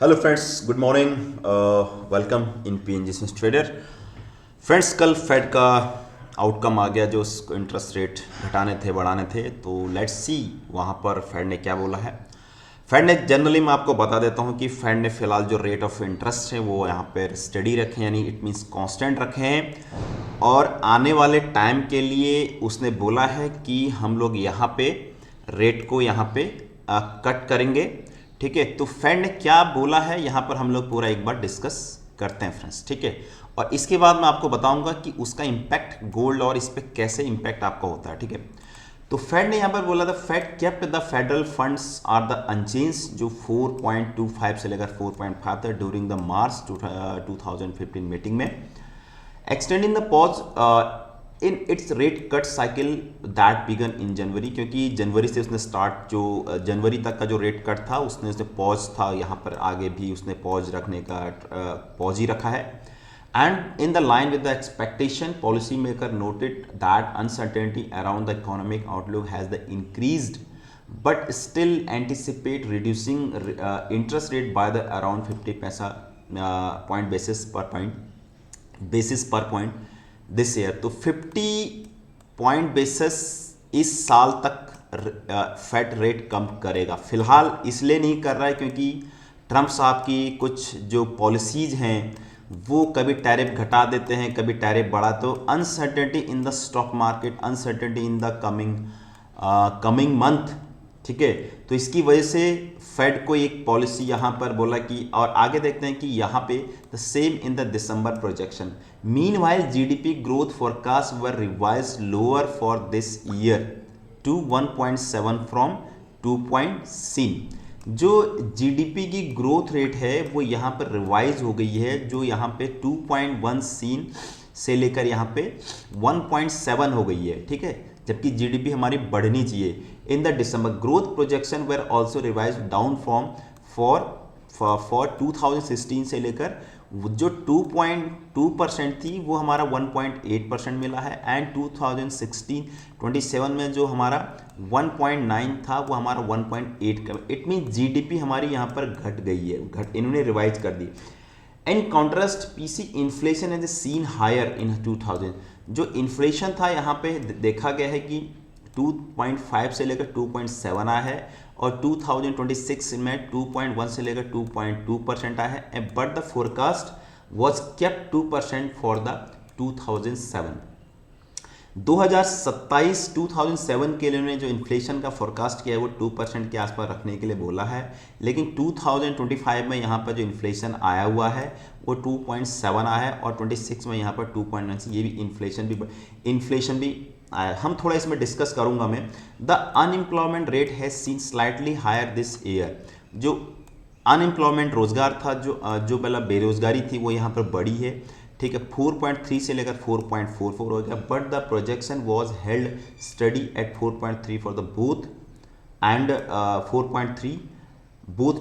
Hello friends, good morning. Welcome in PNG Swiss trader. Friends, कल fade का outcome आ गया जो उसको इंटरेस्ट रेट घटाने थे बढ़ाने थे। तो लेट्स सी वहाँ पर फेड ने क्या बोला है। फेड ने जनरली मैं आपको बता देता हूँ कि फेड ने फिलहाल जो रेट ऑफ इंटरेस्ट है वो यहाँ पर स्टडी रखे, यानी इट मीन्स कांस्टेंट रखे हैं। और आने वाले टाइम के लिए उसने बोला है कि हम लोग यहाँ पे रेट को यहाँ पे कट करेंगे। ठीक है, तो फेड ने क्या बोला है यहाँ पर हम लोग पूरा एक बार डिस्कस करते हैं फ्रेंड्स। ठीक है, और इसके बाद मैं आपको बताऊंगा कि उसका इम्पैक्ट गोल्ड और इस पर कैसे इम्पैक्ट आपका होता है। ठीक है, तो फेड ने यहाँ पर बोला था Fed kept the federal funds are the unchanged, जो 4.25 से लेकर 4.5 था ड्यूरिंग द मार्च 2015 मीटिंग में, extending the pause in its rate cut cycle that began in January, क्योंकि जनवरी से उसने स्टार्ट जो जनवरी तक का जो रेट कट था उसने पॉज था, यहाँ पर आगे भी उसने पॉज रखने का पॉज ही रखा है। And in the line with the expectation policy maker noted that uncertainty around the economic outlook has the increased but still anticipate reducing interest rate by the around 50 पैसा point basis per point this year. तो 50 point basis इस साल तक Fed rate कम करेगा। फिलहाल इसलिए नहीं कर रहा है क्योंकि ट्रंप साहब की कुछ जो पॉलिसीज हैं वो कभी टैरिफ घटा देते हैं, कभी टैरिफ बढ़ा। तो uncertainty in the stock market, uncertainty in the coming month. ठीक है, तो इसकी वजह से फेड को एक पॉलिसी यहाँ पर बोला कि, और आगे देखते हैं कि यहाँ पे the same in the December projection. Meanwhile GDP growth forecast were revised lower for this year to 1.7 from 2.6। जो जीडीपी की ग्रोथ रेट है वो यहाँ पर रिवाइज हो गई है, जो यहाँ पे 2.1 से लेकर यहाँ पे 1.7 हो गई है। ठीक है, जबकि जीडीपी हमारी बढ़नी चाहिए। इन the December growth projection were also revise down from for 2016 से लेकर जो 2.2% थी वो हमारा 1.8% मिला है। एंड 2016-27 में जो हमारा 1.9 था वो हमारा 1.8 का। इट मीन जीडीपी हमारी यहाँ पर घट गई है, इन्होंने रिवाइज कर दी। In contrast PC inflation as seen higher in 2000। जो इन्फ्लेशन था यहाँ पे देखा गया है कि 2.5 से लेकर 2.7 आया है, और 2026 में 2.1 से लेकर 2.2% आया है। But the forecast was kept 2% for the 2007। 2027 के लिए उन्होंने जो इन्फ्लेशन का फोरकास्ट किया है वो 2% के आसपास रखने के लिए बोला है। लेकिन 2025 में यहाँ पर जो इन्फ्लेशन आया हुआ है वो 2.7 आया है, और 26 में यहाँ पर 2.9। ये भी इन्फ्लेशन भी आया। हम थोड़ा इसमें डिस्कस करूंगा मैं। The unemployment rate has seen slightly hire this year. जो अनएम्प्लॉयमेंट रोजगार था, जो पहला बेरोजगारी थी वो यहाँ पर बढ़ी है। ठीक है, 4.3 से लेकर 4.44 हो गया। But the projection was held study eight 4.3 for the both and 4.3 both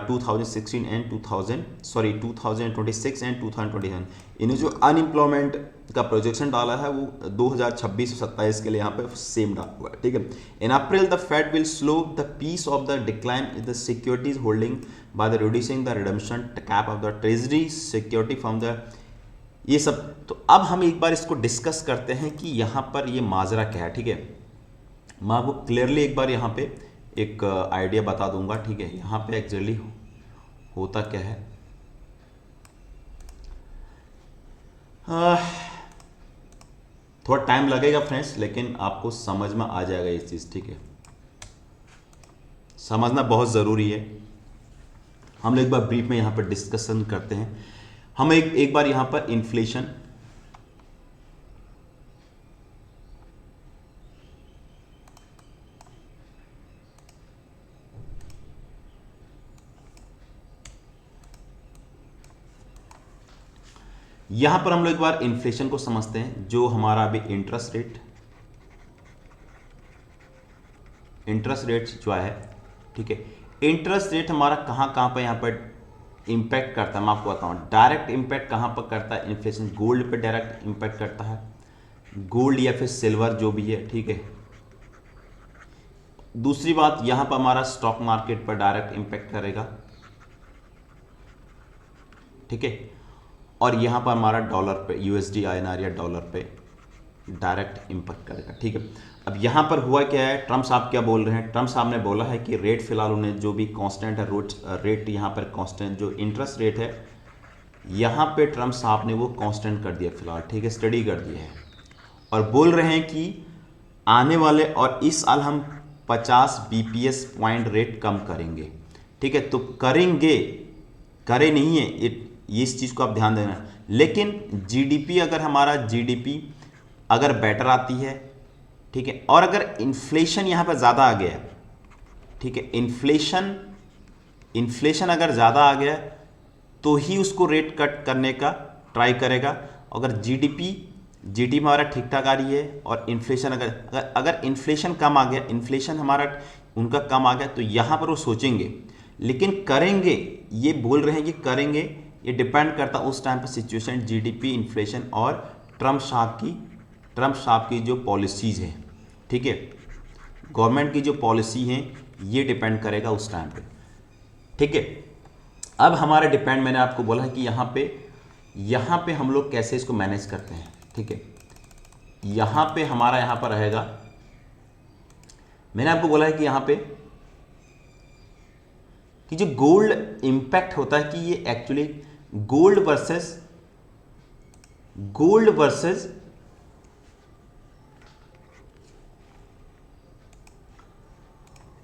2016 and 2026 and 2027। इन्हें जो अनएम्प्लॉयमेंट का प्रोजेक्शन डाला है वो 2026 और 27 के लिए यहाँ पे सेम डाला हुआ है। ठीक है, in April the Fed will slow the pace of the decline in the securities holding by the reducing the redemption cap of the treasury security from the, ये सब। तो अब हम एक बार इसको डिस्कस करते हैं कि यहाँ पर ये माजरा क्या है। ठीक है, मैं आपको क्लियरली एक बार यहाँ पे एक आइडिया बता दूंगा। ठीक है, यहाँ पे एक्चुअली होता क्या है। थोड़ा टाइम लगेगा फ्रेंड्स, लेकिन आपको समझ में आ जाएगा ये चीज़। ठीक है, समझना बहुत ज़रूरी है। हम लोग एक बार ब्रीफ में यहाँ पर डिस्कशन करते हैं। हम एक बार यहाँ पर इन्फ्लेशन, यहां पर हम लोग एक बार इन्फ्लेशन को समझते हैं। जो हमारा अभी इंटरेस्ट रेट जो है, ठीक है, इंटरेस्ट रेट हमारा कहां कहां पर यहां पर इंपैक्ट करता है मैं आपको बताऊं। डायरेक्ट इंपैक्ट कहां पर करता है, इन्फ्लेशन गोल्ड पे डायरेक्ट इंपैक्ट करता है, गोल्ड या फिर सिल्वर जो भी है। ठीक है, दूसरी बात यहां पर हमारा स्टॉक मार्केट पर डायरेक्ट इंपैक्ट करेगा। ठीक है। और यहाँ पर हमारा डॉलर पे यूएसडी INR या डॉलर पे डायरेक्ट इम्पैक्ट करेगा, ठीक है। अब यहाँ पर हुआ क्या है, ट्रम्प साहब क्या बोल रहे हैं, ट्रम्प साहब ने बोला है कि रेट फिलहाल उन्हें जो भी कांस्टेंट है रेट यहाँ पर कांस्टेंट जो इंटरेस्ट रेट है यहाँ पे ट्रम्प साहब ने वो कांस्टेंट कर दिया फिलहाल, ठीक है, स्टडी कर दिया है। और बोल रहे हैं कि आने वाले और इस साल हम 50 BPS पॉइंट रेट कम करेंगे, ठीक है। तो करेंगे, करे नहीं है ये इस चीज़ को आप ध्यान देना। लेकिन जीडीपी अगर हमारा जीडीपी अगर बेटर आती है, ठीक है, और अगर इन्फ्लेशन यहाँ पर ज़्यादा आ गया है, ठीक है, इन्फ्लेशन अगर ज़्यादा आ गया तो ही उसको रेट कट करने का ट्राई करेगा। अगर जीडीपी हमारा ठीक ठाक आ रही है और इन्फ्लेशन अगर इन्फ्लेशन कम आ गया, इन्फ्लेशन हमारा उनका कम आ गया, तो यहाँ पर वो सोचेंगे। लेकिन करेंगे, ये बोल रहे हैं कि करेंगे, ये डिपेंड करता उस टाइम पर सिचुएशन, जीडीपी, इन्फ्लेशन और ट्रम्प साहब की जो पॉलिसीज़ हैं, ठीक है, गवर्नमेंट की जो पॉलिसी हैं, ये डिपेंड करेगा उस टाइम पे, ठीक है। अब हमारा डिपेंड, मैंने आपको बोला है कि यहाँ पे हम लोग कैसे इसको मैनेज करते हैं, ठीक है। यहाँ पे हमारा यहाँ पर रहेगा, मैंने आपको बोला है कि यहाँ पे कि जो गोल्ड इंपैक्ट होता है कि ये एक्चुअली गोल्ड वर्सेस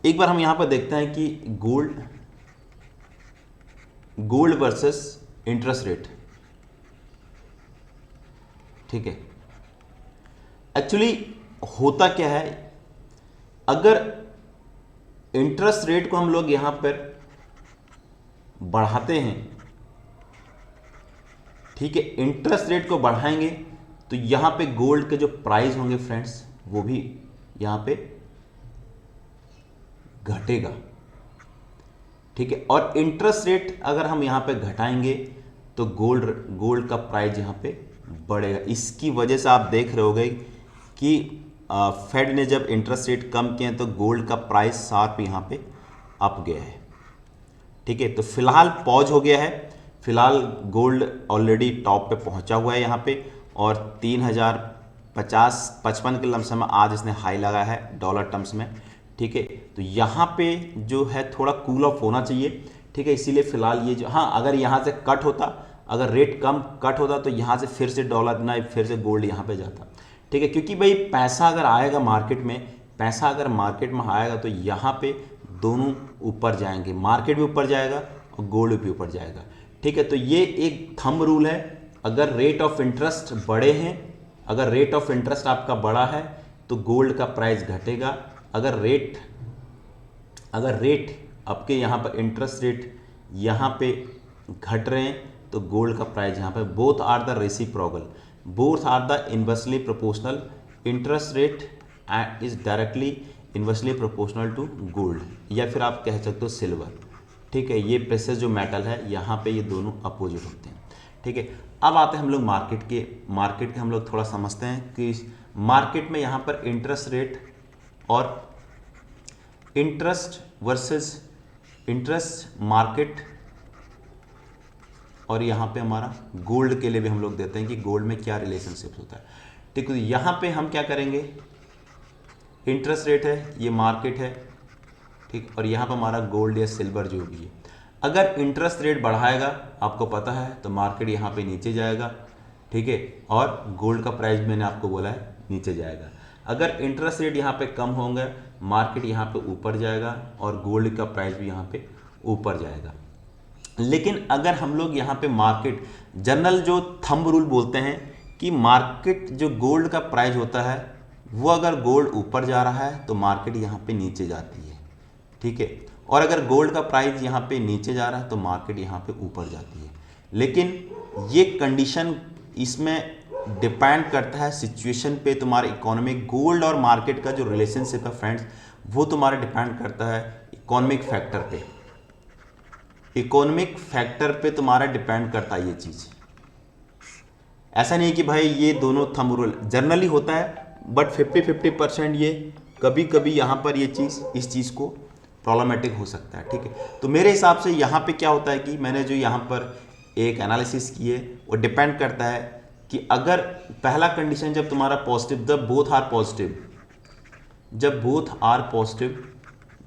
एक बार हम यहां पर देखते हैं कि गोल्ड वर्सेस इंटरेस्ट रेट, ठीक है। एक्चुअली होता क्या है, अगर इंटरेस्ट रेट को हम लोग यहां पर बढ़ाते हैं, ठीक है, इंटरेस्ट रेट को बढ़ाएंगे तो यहां पे गोल्ड के जो प्राइस होंगे फ्रेंड्स वो भी यहां पे घटेगा, ठीक है। और इंटरेस्ट रेट अगर हम यहां पे घटाएंगे तो गोल्ड का प्राइस यहां पे बढ़ेगा। इसकी वजह से आप देख रहे होगे कि फेड ने जब इंटरेस्ट रेट कम किए तो गोल्ड का प्राइस शार्प यहां पे अप गया है, ठीक है। तो फिलहाल पॉज हो गया है, फिलहाल गोल्ड ऑलरेडी टॉप पे पहुंचा हुआ है यहाँ पे, और 3055 के लमसम में आज इसने हाई लगा है डॉलर टर्म्स में, ठीक है। तो यहाँ पे जो है थोड़ा कूल ऑफ होना चाहिए, ठीक है। इसीलिए फिलहाल ये जो, हाँ, अगर यहाँ से कट होता, अगर रेट कम कट होता तो यहाँ से फिर से डॉलर ना फिर से गोल्ड यहाँ पे जाता, ठीक है। क्योंकि भाई पैसा अगर आएगा मार्केट में आएगा तो यहाँ पे दोनों ऊपर जाएंगे, मार्केट भी ऊपर जाएगा और गोल्ड भी ऊपर जाएगा, ठीक है। तो ये एक थंब रूल है, अगर रेट ऑफ इंटरेस्ट बड़े हैं, अगर रेट ऑफ इंटरेस्ट आपका बड़ा है तो गोल्ड का प्राइस घटेगा। अगर रेट आपके यहाँ पर इंटरेस्ट रेट यहाँ पे घट रहे हैं तो गोल्ड का प्राइस यहाँ पे, both are the reciprocal, both are the inversely proportional, interest rate is directly inversely proportional to gold, या फिर आप कह सकते हो सिल्वर, ठीक है। ये प्रेशर जो मेटल है यहाँ पे ये दोनों अपोजिट होते हैं, ठीक है। अब आते हैं हम लोग मार्केट के हम लोग थोड़ा समझते हैं कि मार्केट में यहाँ पर इंटरेस्ट रेट और इंटरेस्ट वर्सेस इंटरेस्ट मार्केट, और यहाँ पे हमारा गोल्ड के लिए भी हम लोग देते हैं कि गोल्ड में क्या रिलेशनशिप होता है, ठीक है। यहाँ पे हम क्या करेंगे, इंटरेस्ट रेट है, ये मार्केट है, ठीक, और यहाँ पर हमारा गोल्ड या सिल्वर जो भी है। अगर इंटरेस्ट रेट बढ़ाएगा, आपको पता है, तो मार्केट यहाँ पे नीचे जाएगा, ठीक है, और गोल्ड का प्राइस मैंने आपको बोला है नीचे जाएगा। अगर इंटरेस्ट रेट यहाँ पे कम होंगे, मार्केट यहाँ पे ऊपर जाएगा और गोल्ड का प्राइस भी यहाँ पे ऊपर जाएगा। लेकिन अगर हम लोग यहाँ पे मार्केट जनरल जो थंब रूल बोलते हैं कि मार्केट जो गोल्ड का प्राइस होता है वो अगर गोल्ड ऊपर जा रहा है तो मार्केट यहाँ पे नीचे जाती है, ठीक है, और अगर गोल्ड का प्राइस यहाँ पे नीचे जा रहा है तो मार्केट यहाँ पे ऊपर जाती है। लेकिन ये कंडीशन इसमें डिपेंड करता है सिचुएशन पे, तुम्हारे इकोनॉमिक, गोल्ड और मार्केट का जो रिलेशनशिप है फ्रेंड्स वो तुम्हारा डिपेंड करता है इकोनॉमिक फैक्टर पे, इकोनॉमिक फैक्टर पे तुम्हारा डिपेंड करता है ये चीज़। ऐसा नहीं है कि भाई ये दोनों थंब रूल जनरली होता है, बट 50-50% ये कभी कभी यहाँ पर ये चीज़ इस चीज़ को प्रॉब्लमेटिक हो सकता है, ठीक है। तो मेरे हिसाब से यहाँ पे क्या होता है कि मैंने जो यहाँ पर एक एनालिसिस किए। वो डिपेंड करता है कि अगर पहला कंडीशन जब तुम्हारा पॉजिटिव, जब बोथ आर पॉजिटिव,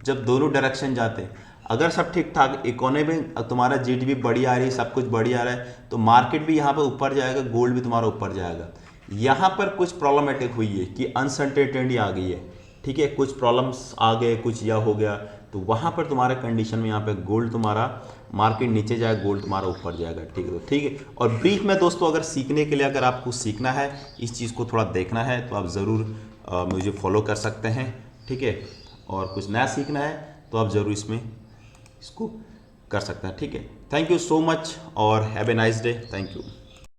जब दोनों डायरेक्शन जाते, अगर सब ठीक ठाक, इकोनॉमी तुम्हारा जीडीपी बढ़िया आ रही है, सब कुछ बढ़िया आ रहा है, तो मार्केट भी यहाँ पर ऊपर जाएगा, गोल्ड भी तुम्हारा ऊपर जाएगा। यहाँ पर कुछ प्रॉब्लमेटिक हुई है कि अनसर्टेनिटी आ गई है, ठीक है, कुछ प्रॉब्लम्स आ गए, कुछ यह हो गया, तो वहाँ पर तुम्हारे कंडीशन में यहाँ पे गोल्ड तुम्हारा मार्केट नीचे जाएगा, गोल्ड तुम्हारा ऊपर जाएगा, ठीक है। तो ठीक है, और ब्रीफ में दोस्तों अगर सीखने के लिए, अगर आपको सीखना है, इस चीज़ को थोड़ा देखना है, तो आप ज़रूर मुझे फॉलो कर सकते हैं, ठीक है। और कुछ नया सीखना है तो आप ज़रूर इसको कर सकते हैं, ठीक है। थैंक यू सो मच और have a nice day. Thank you.